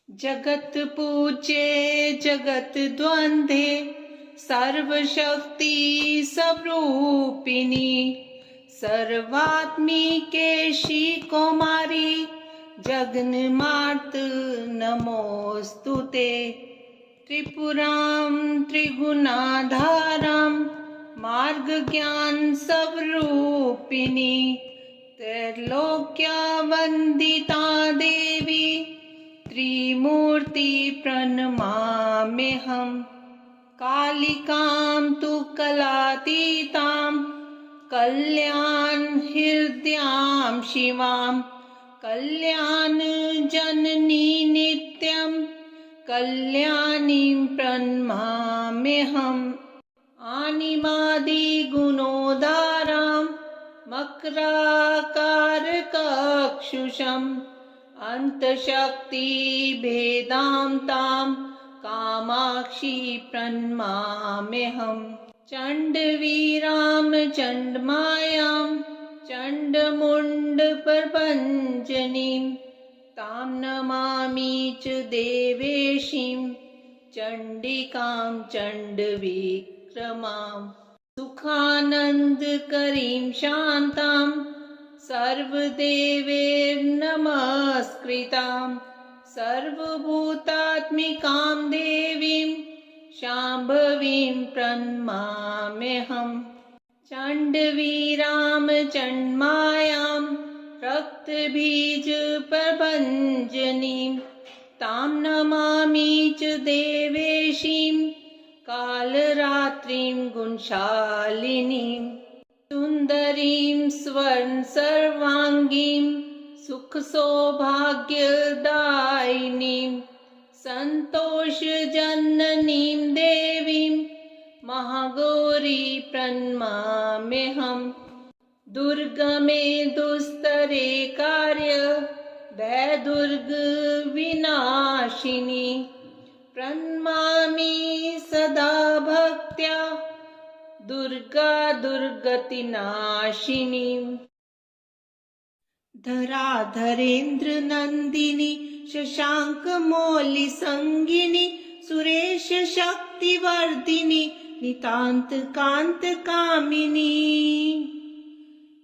जगत पूज्ये जगत द्वंद्वे सर्वशक्ति स्वरूपिणी सर्वात्मिके श्री कौमारी जगन्मात नमोस्तुते। त्रिपुरां त्रिगुणाधारां मार्ग ज्ञान स्वरूपिणी त्रैलोक्यवन्दिता देवी त्रिमूर्ति प्रणमाम्यहम्। कालिकां तु कलातीतां कल्याण हृदयां शिवां कल्याण जननी नित्यं कल्याणीं प्रणमाम्यहम्। आनिमादि गुणोदारां मकराकारकक्षुषम् अंतशक्ति भेदां तां कामाक्षी प्रणमाम्यहम्। चण्डवीरां चण्डमायां चण्डमुण्डप्रभञ्जनीं तां नमामि च देवेशीं चण्डिकां चण्डविक्रमां। सुखानन्दकरीं शान्तां सर्वदेवैर्नमस्कृतां सर्वभूतात्मिकां देवीं शाम्भवीं प्रणमाम्यहम्। चण्डवीरां चण्डमायां रक्तबीजप्रभञ्जनीं तां नमामि च देवेशीं कालरात्रिं गुणशालिनीं। सुन्दरीं स्वर्ण सर्वांगीं सुख सौभाग्यदायिनीं संतोषजननीं देवीं महागौरी प्रणमाम्यहम्। दुर्गमे दुस्तरे कार्य भयदुर्ग विनाशिनी प्रणमामि सदा भक्त्या दुर्गा दुर्गतिनाशिनी। धराधरेन्द्र नंदिनी शशांक मौलि संगिनी सुरेश शक्तिवर्धिनी नितांत कांत कामिनी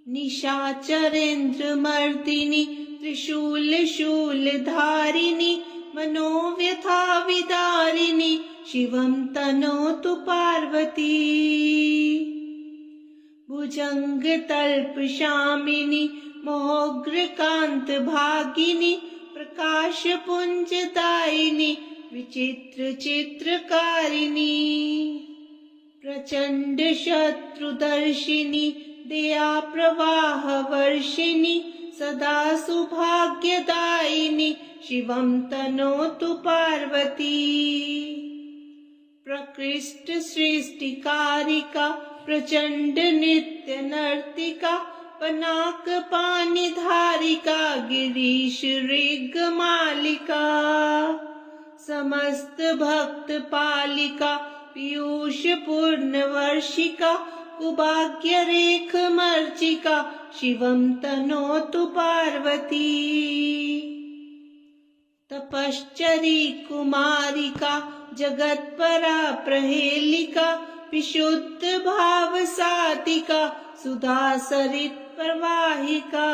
निशाचरेन्द्र मर्दिनी त्रिशूल शूल धारिणी मनोव्यथा विदारिणी शिवं तनोतु पार्वती। भुजंगतल्पशामिनी मोग्रकांत भागिनी प्रकाशपुंजदायिनी विचित्र चित्रकारिणी प्रचंड शत्रुदर्शिनी दया प्रवाह वर्षिणी सदा सौभाग्यदायिनी शिवं तनोतु पार्वती। प्रकृष्ट सृष्टिकारिका प्रचंड नित्य नर्तिका पनाक पानिधारिका गिरीश ऋग मालिका समस्त भक्त पालिका पीयूष पूर्ण वर्षिका कुभाग्य रेख मर्चिका शिवं तनोतु पार्वती। तपश्चरी कुमारिका जगत्परा प्रहेलिका विशुद्ध भाव सातिका सुधा सरित प्रवाहिका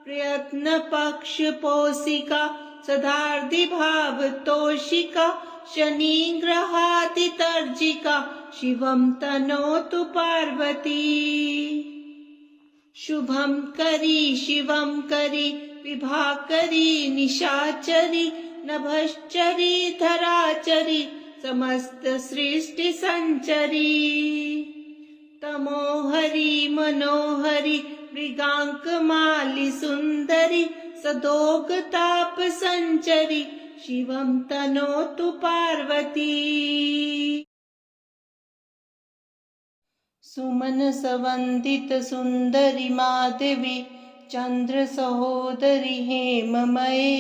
प्रयत्न पक्ष पोषिका सदार्धि भाव तोषिका शनि ग्रहाति तर्जिका शिवं तनोतु पार्वती। शुभं करी शिवं करी विभाकरी निशाचरी नभश्चरी धराचरी समस्त सृष्टि संचरी तमोहरी मनोहरी मृगांक माली सुंदरी सदोग ताप संचरी शिवं तनोतु पार्वती। सुमन सवंदित सुंदरी माधवी चंद्र सहोदरी हेममये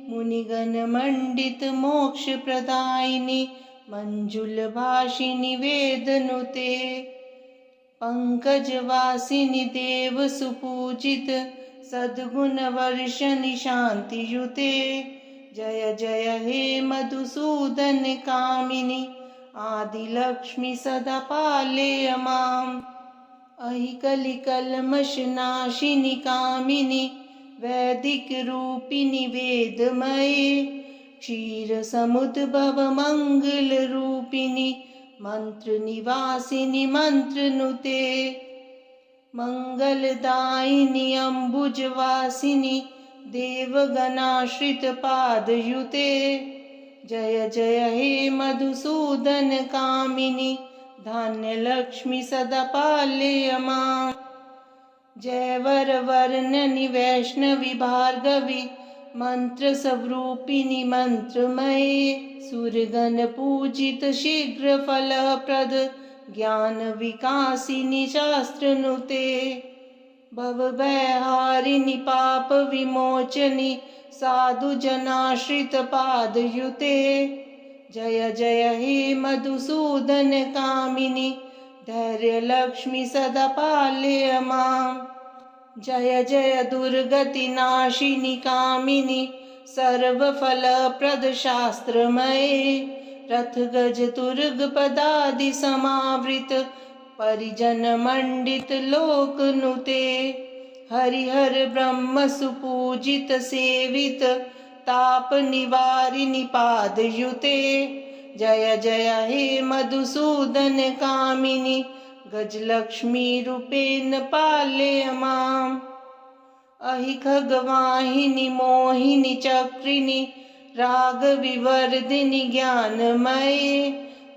मुनिगण मंडित मोक्ष प्रदायिनी मंजुल भाषिनी वेदनुते पंकजवासिनी देव सुपूजित सद्गुण वर्षनि शांति युते जय जय हे मधुसूदन कामिनी आदिलक्ष्मी सदा पालय माम्। अहि कलिकल्मषनाशिनि कामिनि वैदिक रूपिणि वेदमये क्षीरसमुद्भव मंगल रूपिणि मंत्र निवासिनि मंत्रनुते मंगलदायिनि अम्बुजवासिनि देवगणाश्रित पादयुते जय जय हे मधुसूदन कामिनि धान्यलक्ष्मी सदा पालय माम्। जय वरवर्णनि वैष्णवी भार्गवी मंत्र स्वरूपिणि मंत्रमये सुरगण पूजित शीघ्र फलप्रद ज्ञान विकासिनि शास्त्रनुते भवभयहारिणि पाप विमोचनि साधु जनाश्रित पादयुते जय जय हे मधुसूदन कामिनि धैर्य लक्ष्मी सदा पालय माम्। जय जय दुर्गति नाशिनि कामिनि सर्वफलप्रद शास्त्रमये रथ गज तुर्ग पदादि समावृत परिजन मंडित लोकनुते हरिहर ब्रह्म सुपूजित सेवित ताप निवारिणि पादयुते जय जय हे मधुसूदन कामिनि गजलक्ष्मी रूपेण पालय माम्। अहि खगवाहिनि मोहिनि चक्रिणि राग विवर्धिनि ज्ञानमये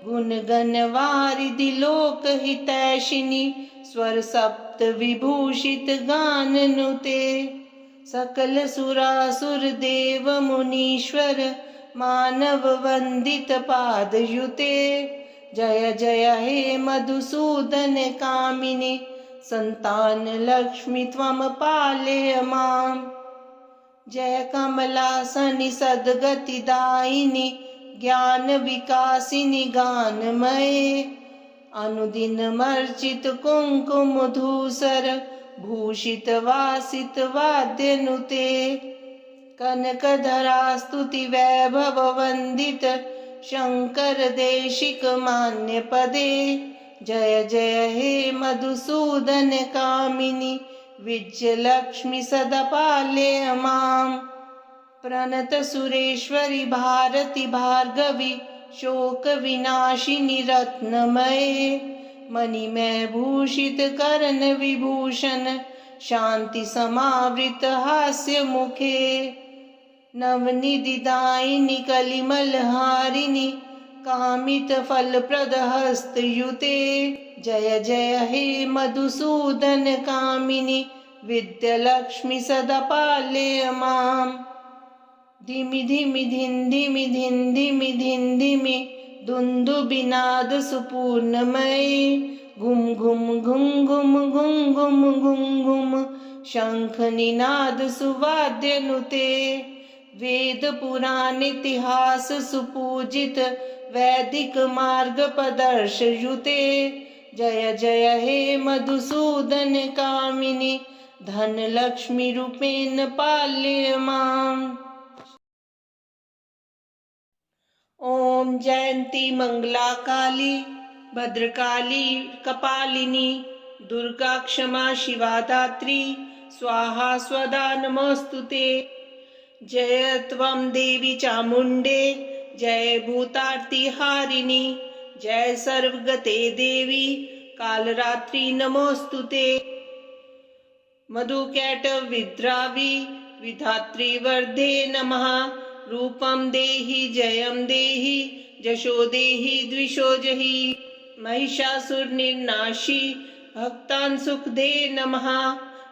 गुणगणवारिधि लोकहितैषिणि स्वर सप्त विभूषित गाननुते सकल सुरासुर देव मुनीश्वर मानव वंदित पादयुते जय जय हे मधुसूदन कामिनि संतान लक्ष्मी त्वं पालय माम्। जय कमलासनि सद्गतिदायिनि ज्ञान विकासिनि गानमये अनुदिन मर्चित कुंकुम धूसर भूषित वासित वाद्यनुते कनकधरा स्तुति वैभव वंदित शंकर देशिक मान्य पदे जय जय हे मधुसूदन कामिनि विजयलक्ष्मी सदा पालय माम्। प्रणत सुरेश्वरी भारती भार्गवी शोक विनाशिनी रत्नमये मणिमय भूषित कर्ण विभूषण शांति समावृत हास्य मुखे नवनिधिदायिनि कलिमलहारिणि कामित फलप्रद हस्तयुते जय जय हे मधुसूदन कामिनि विद्यालक्ष्मी सदा पालय माम्। धिमि धिमि धिन धिमि धिन धिमि धिन धिमि दुन्दुभिनाद सुपूर्णमये घुम घुम घुम घुम घुम घुम घुम घुम शंख निनाद सुवाद्यनुते वेद पुराण इतिहास सुपूजित वैदिक मार्ग प्रदर्शयुते जय जय हे मधुसूदन कामिनि धन लक्ष्मी रूपेण पालय माम्। ओम जयंती मंगला काली भद्रकाली कपालिनी दुर्गा क्षमा शिवा धात्री स्वाहा स्वदा नमोस्तुते जय त्वं देवी चामुंडे जय भूतार्ति हारिणी जय सर्वगते देवी कालरात्रि नमोस्तुते मधुकैटविद्रावी विधात्री वर्धे नमः रूपं देहि जयं देहि जशो देहि द्विषो जहि महिषासुरनिर्नाशी भक्तान् सुखदे नमः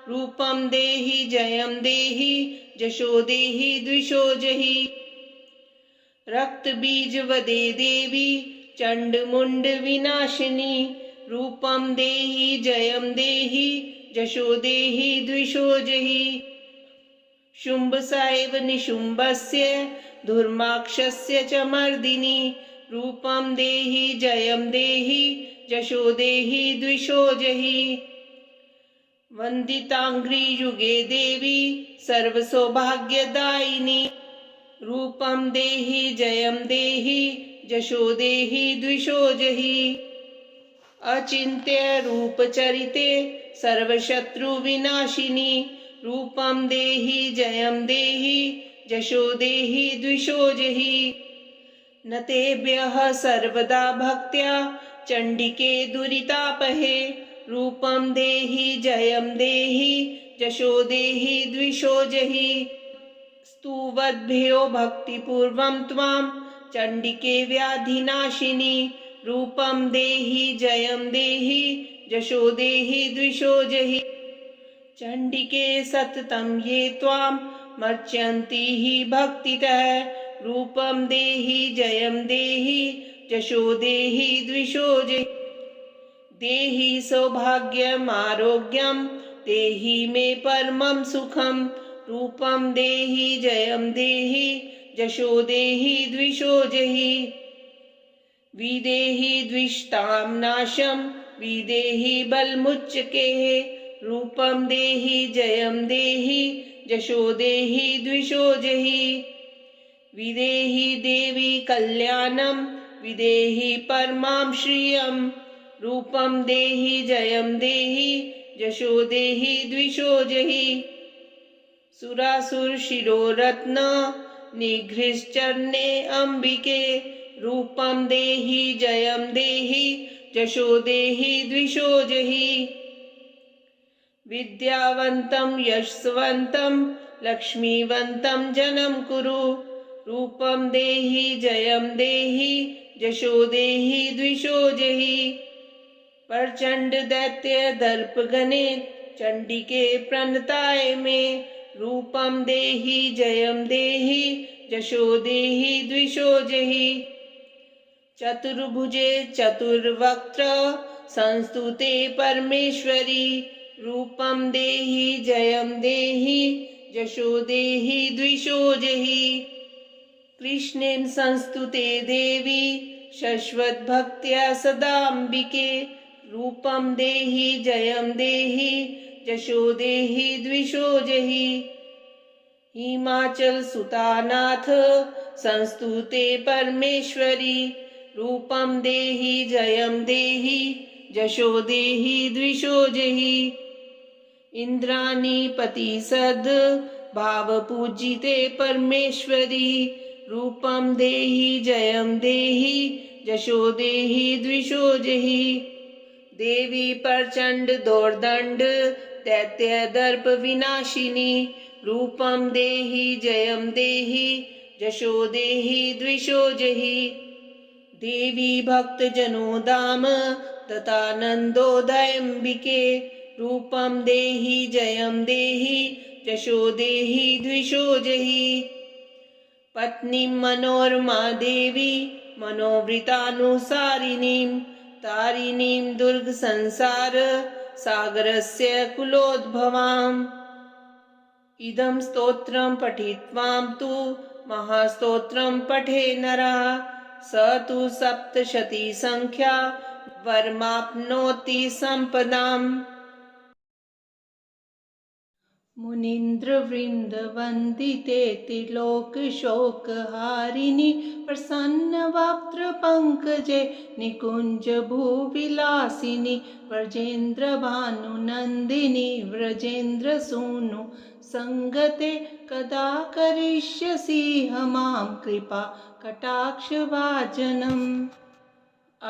रूपं देहि जयं देहि जशो देहि द्विषो जहि रक्तबीजवदे देवी चंडमुंड विनाशिनी रूपं देहि जयं देहि जशो देहि द्विषो जहि शुंभसैव निशुंभस्य धुर्माक्षस्य च मर्दिनी रूपं देहि जयं देहि जशो देहि द्विषो जहि वंदितांघ्रि युगे देवी सर्वसौभाग्यदायिनी रूपं देहि जयं देहि जशो देहि द्विषो जहि। अचिन्त्य रूपचरिते सर्वशत्रुविनाशिनी रूपं देहि जयं देहि जशो देहि द्विषो जहि। न तेभ्यः सर्वदा भक्त्या चण्डिके दुरितापहे रूपं देहि जयं देहि जशो देहि द्विषो जहि। स्तुवद्भ्यो भक्तिपूर्वं त्वां चण्डिके व्याधिनाशिनी रूपं देहि जयं देहि जशो देहि द्विषो जहि। चण्डिके सततं ये त्वां मर्च्यन्ति हि भक्तितः रूपं देहि जयं देहि जशो देहि द्विषो जहि। देहि सौभाग्यम् आरोग्यं देहि मे परमं सुखं रूपं देहि जयं देहि जशो देहि द्विषो जहि। विदेहि द्विषतां नाशं विदेहि बलमुच्चकेः रूपं देहि जयं देहि जशो देहि द्विषो जहि। विदेहि देवी कल्याणं विदेहि परमां श्रियं रूपं देहि जयं देहि जशो देहि द्विषो जहि। सुरासुर शिरोरत्न निघ्रिश्चरणे अम्बिके रूपं देहि जयं देहि जशो देहि द्विषो जहि। विद्यावन्तं यशस्वन्तं लक्ष्मीवन्तं जनं कुरु रूपं देहि जयं देहि जशो देहि द्विषो जहि। प्रचंड दैत्य दर्पगणे चण्डिके प्रणताय मे रूपं देहि जयं देहि जशो देहि द्विषो जहि। चतुर्भुजे चतुर्वक्त्र संस्तुते परमेश्वरी रूपं देहि जयं देहि जशो देहि द्विषो जहि। कृष्णेन संस्तुते देवी शश्वतभक्त्या सदाम्बिके रूपं देहि जयं देहि जशो देहि द्विषो जहि। हिमाचल सुतानाथ संस्तुते परमेश्वरी रूपं देहि जयं देहि जशो देहि द्विषो जहि। इंद्राणीपति सद भावपूजिते परमेश्वरी रूपं देहि जयं देहि जशो देहि द्विषो जहि। देवी प्रचंड दोर्दंड दैत्य दर्प विनाशिनी रूपं देहि जयं देहि जशो देहि द्विषो जहि। देवी भक्त जनो धाम दत्तानन्दोदयम्बिके रूपं देहि जयं देहि जशो देहि द्विषो जहि। पत्नीं मनोरमा देवी मनोवृतानुसारिणीं तारिणीं दुर्ग संसार सागरस्य कुलोद्भवाम्। इदं स्तोत्रं पठित्वां तु महास्तोत्रं पठे नरः स तु सप्तशती संख्या वरमाप्नोति संपदाम्। मुनीन्द्रवृन्दवन्दिते त्रिलोकशोकहारिणि प्रसन्नवक्त्रपङ्कजे निकुञ्जभूविलासिनि व्रजेन्द्रभानुनन्दिनि व्रजेन्द्रसूनु सङ्गते कदा करिष्यसि मां कृपा कटाक्षभाजनम्।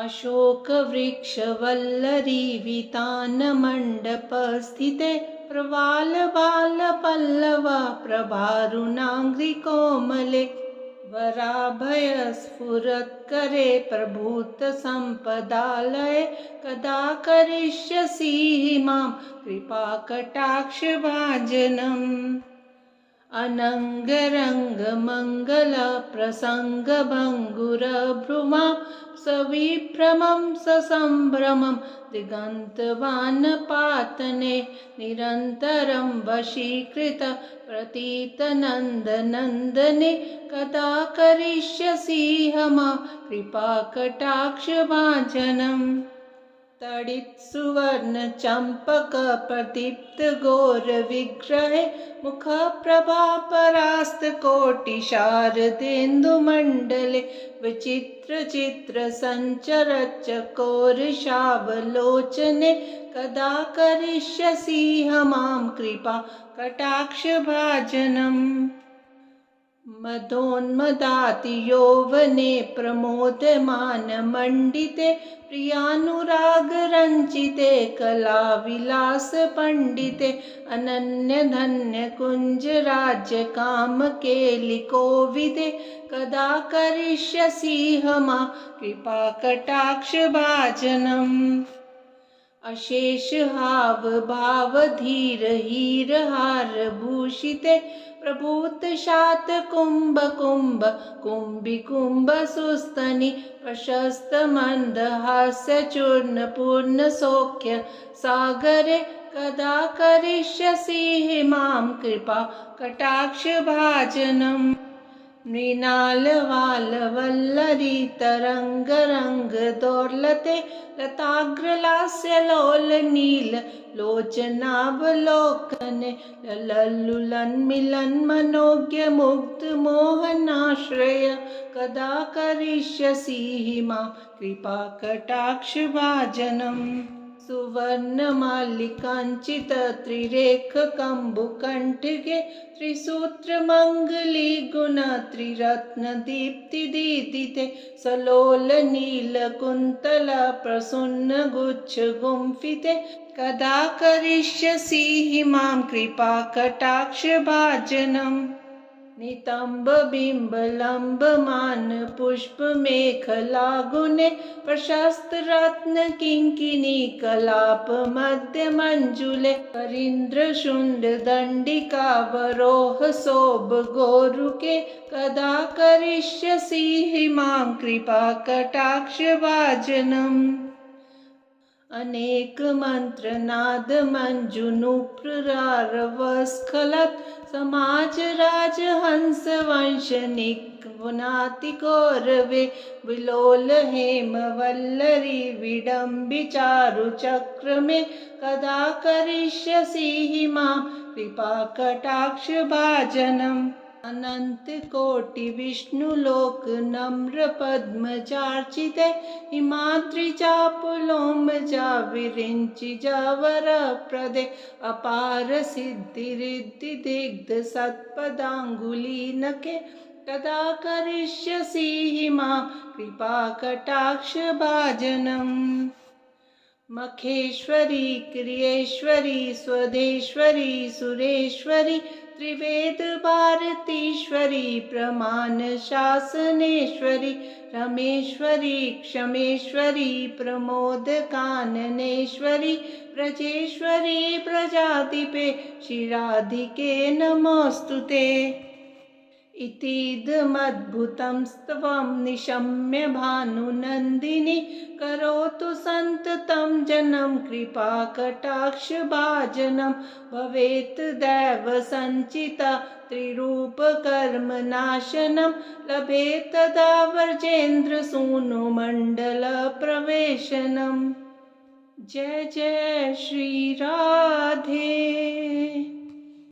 अशोकवृक्षवल्लरी वितानमण्डपस्थिते प्रवालबालपल्लव प्रभारुणाङ्घ्रिकोमले वराभयस्फुरत्करे प्रभूतसम्पदालये कदा करिष्यसि मां कृपाकटाक्षभाजनम्। अनङ्गरङ्गमङ्गलप्रसङ्गभङ्गुरभ्रुमां सविभ्रमं ससम्भ्रमं दिगन्तवानपातने निरन्तरं वशीकृत प्रतीतनन्दनन्दने कदा करिष्यसि मां कृपाकटाक्षभाजनम्। तडित सुवर्ण चंपक प्रदीप्त गौर विग्रहे मुख प्रभा परास्त कोटि शारदेन्दु मंडले विचित्र चित्र संचर चकोरशावलोचने कदा करिष्यसि मां कृपा कटाक्ष भाजनम्। मदोन्मदाति यौवने प्रमोदमान मंडिते प्रियानुराग रंचिते कला विलास पंडिते अनन्य धन्य कुंज राज्य काम केलि कोविदे कदा करिष्यसि मां कृपा कटाक्ष भाजनम्। अशेष हाव भाव धीर हीर हार भूषिते प्रभूत शात कुंभ कुंभ कुंभी कुंभ सुस्तनि प्रशस्त मंद हास्य चूर्ण पूर्ण सौख्य सागरे कदा करिष्यसि मां कृपा कटाक्ष भाजनम्। मृणाल वाल वल्लरी तरंग रंग दोर्लते लताग्रलास्य लोल नील लोचनावलोकने लल्लुलन मिलन मनोज्ञ मुग्ध मोहनाश्रय कदा करिष्यसि मां कृपा कटाक्ष भाजनम्। सुवर्ण मालिकांचित त्रिरेख कंबुकंठगे त्रिसूत्र मंगली गुण त्रिरत्न दीप्ति दीदिते सलोल नील कुंतल प्रसन्न गुच्छ गुंफिते कदा करिष्यसि मां कृपा कटाक्ष भाजनम्। नितंब बिंब लंब मान पुष्प मेखला गुणे प्रशस्त रत्न किंकिनी कलाप मध्य मंजुले करींद्र शुंड दंडिका वरोह शोभ गोरुके कदा करिष्यसि मां कृपा कटाक्ष भाजनम्। अनेक मंत्र नाद मंजुनुप्रारवस्खलत् समाज राज हंस वंशनिक वनाति कौरवे विलोल हेम वल्लरी विडम्बि चारु चक्र में कदा करिष्यसि मां कृपा कटाक्ष भाजनम्। अनंत कोटि विष्णु लोक नम्र पद्मजार्चिते हिमाद्रि चापुलोम जा विरिंचि जावर प्रदे अपार सिद्धि रिद्धि दिग्ध सत्पदांगुलीनके कदा करिष्यसि मां कृपा कटाक्ष भाजनम्। मखेश्वरी क्रियेश्वरी स्वदेश्वरी सुरेश्वरी त्रिवेद भारतीश्वरी प्रमाण शासनेश्वरी रमेश्वरी क्षमेश्वरी प्रमोद काननेश्वरी ब्रजेश्वरी प्रजाधिपे शिराधिके नमोस्तुते। इतीदमद्भुतं स्तवं निशम्य भानुनन्दिनी करोतु सन्ततं जनं कृपा कटाक्ष भाजनं भवेत् दैव संचिता त्रिरूप कर्म नाशनं लभेत् तदा वर्जेन्द्र सूनु मंडल प्रवेशनम्। जय जय श्री राधे।